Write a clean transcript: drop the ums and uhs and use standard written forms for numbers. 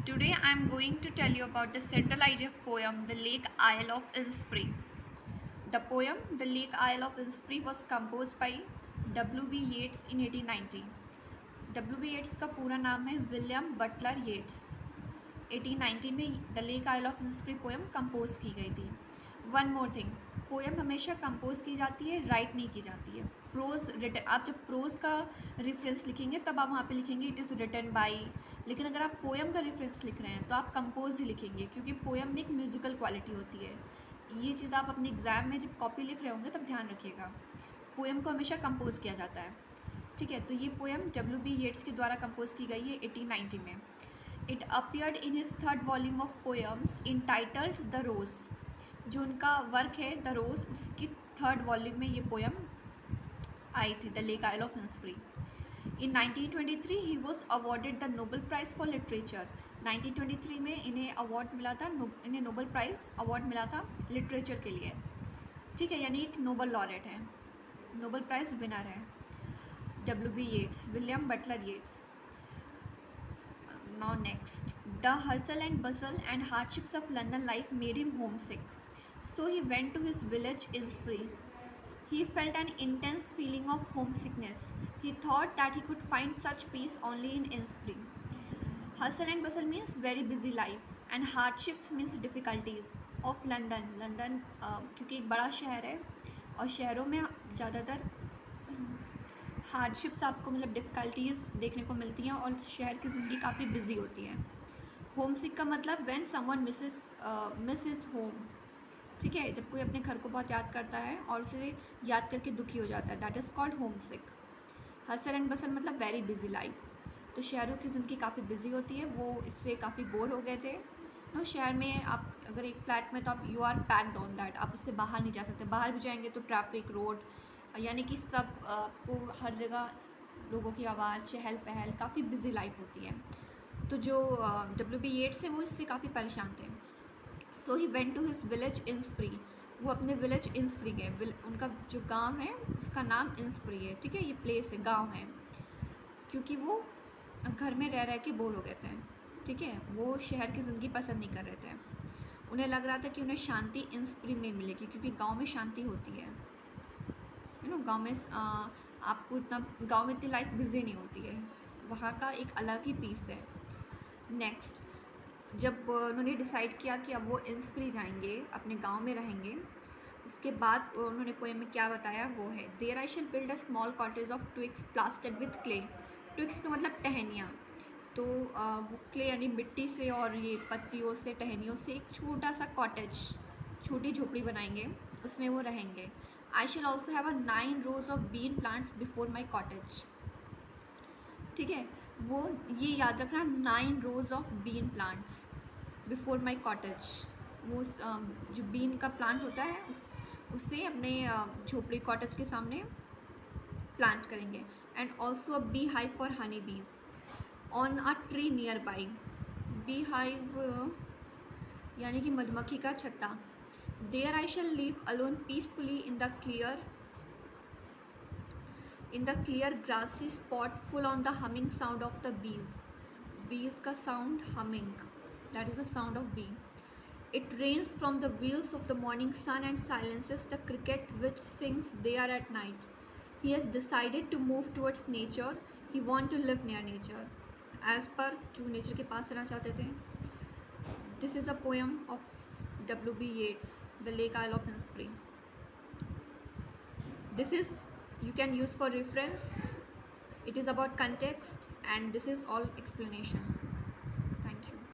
Today I am going to tell you about the Central Asia poem The Lake Isle of Innisfree. The poem The Lake Isle of Innisfree was composed by W.B. Yeats in 1890. W.B. Yeats का पूरा नाम है William Butler Yeats. 1890 में the Lake Isle of Innisfree poem compose की गई थी. One more thing, poem हमेशा compose की जाती है, राइट नहीं की जाती है. प्रोज रिटन, आप जब प्रोज का रेफरेंस लिखेंगे तब आप वहाँ पे लिखेंगे इट इज़ रिटन बाई, लेकिन अगर आप पोएम का रेफरेंस लिख रहे हैं तो आप कंपोज ही लिखेंगे, क्योंकि पोएम में एक म्यूजिकल क्वालिटी होती है. ये चीज़ आप अपने एग्ज़ाम में जब कॉपी लिख रहे होंगे तब ध्यान रखिएगा. पोएम को हमेशा कंपोज किया जाता है. ठीक है, तो ये पोएम W.B. येट्स के द्वारा कंपोज की गई है 1890 में. It appeared in his third volume of poems entitled The Rose. जो उनका वर्क है द रोज, उसकी थर्ड वॉल्यूम में ये पोएम आई थी, the Lake Isle of Innisfree. In 1923 he was awarded the Nobel prize for literature. 1923 में इन्हें अवार्ड मिला था, इन्हें नोबल प्राइज़ अवार्ड मिला था लिटरेचर के लिए. ठीक है, यानी एक नोबल लॉरेट है, नोबल प्राइज़ विनर है W.B. Yeats, William Butler Yeats. Now next, the hustle and bustle and hardships of London life made him homesick. So he went to his village Innisfree. He felt an intense feeling of homesickness. He thought that he could find such peace only in Innisfree. Hustle and bustle means very busy life, and hardships means difficulties of London. London क्योंकि एक बड़ा शहर है और शहरों में ज़्यादातर hardships आपको मतलब डिफ़िकल्टीज़ देखने को मिलती हैं और शहर की ज़िंदगी काफ़ी बिजी होती है. होम सिक का मतलब when someone miss his home. ठीक है, जब कोई अपने घर को बहुत याद करता है और उसे याद करके दुखी हो जाता है, that is called home sick. Hustle and बसल मतलब वेरी बिजी लाइफ. तो शहरों की ज़िंदगी काफ़ी बिजी होती है, वो इससे काफ़ी बोर हो गए थे. नो, शहर में आप अगर एक फ्लैट में तो आप you are packed on that, आप उससे बाहर नहीं जा सकते. बाहर भी जाएंगे तो ट्रैफिक, रोड, यानी कि सब आपको हर जगह लोगों की आवाज़, चहल पहल, काफ़ी बिजी लाइफ होती है. तो जो W.B. येट्स हैं वो इससे काफ़ी परेशान थे. So he went to his village Innisfree. वो अपने विलेज इन्निसफ्री गए. उनका जो गांव है उसका नाम इन्निसफ्री है. ठीक है, ये प्लेस है, गांव है, क्योंकि वो घर में रह रह के बोर हो गए थे. ठीक है, वो शहर की ज़िंदगी पसंद नहीं कर रहे थे. उन्हें लग रहा था कि उन्हें शांति इन्निसफ्री में मिलेगी, क्योंकि गाँव में शांति होती है. गाँव में आपको इतना, गाँव में इतनी लाइफ बिजी नहीं होती है, वहाँ का एक अलग ही पीस है. नेक्स्ट, जब उन्होंने डिसाइड किया कि अब वो इन्निसफ्री जाएंगे, अपने गांव में रहेंगे, उसके बाद उन्होंने पोएम में क्या बताया वो है, there I shall build a small cottage of twigs plastered with clay. Twigs का मतलब टहनियाँ. तो वो क्ले यानी मिट्टी से और ये पत्तियों से, टहनियों से एक छोटा सा कॉटेज, छोटी झोपड़ी बनाएंगे, उसमें वो रहेंगे. I shall also have a 9 rows of bean plants before my cottage. ठीक है, वो ये याद रखना, 9 rows of bean plants before my cottage. वो जो बीन का प्लांट होता है उससे अपने झोपड़ी, कॉटेज के सामने प्लांट करेंगे. And also a bee hive for honey bees on a tree nearby. Bee hive यानी कि मधुमक्खी का छत्ता. There I shall live alone peacefully in the clear grassy spot full on the humming sound of the bees. Bees का sound, humming, that is the sound of bee. It rains from the wheels of the morning sun and silences the cricket which sings there at night. He has decided to move towards nature. He wants to live near nature. As per क्यों nature के पास रहना चाहते थे. This is a poem of W.B. Yeats, The Lake Isle of Innisfree. This is, you can use for reference. It is about context, and this is all explanation.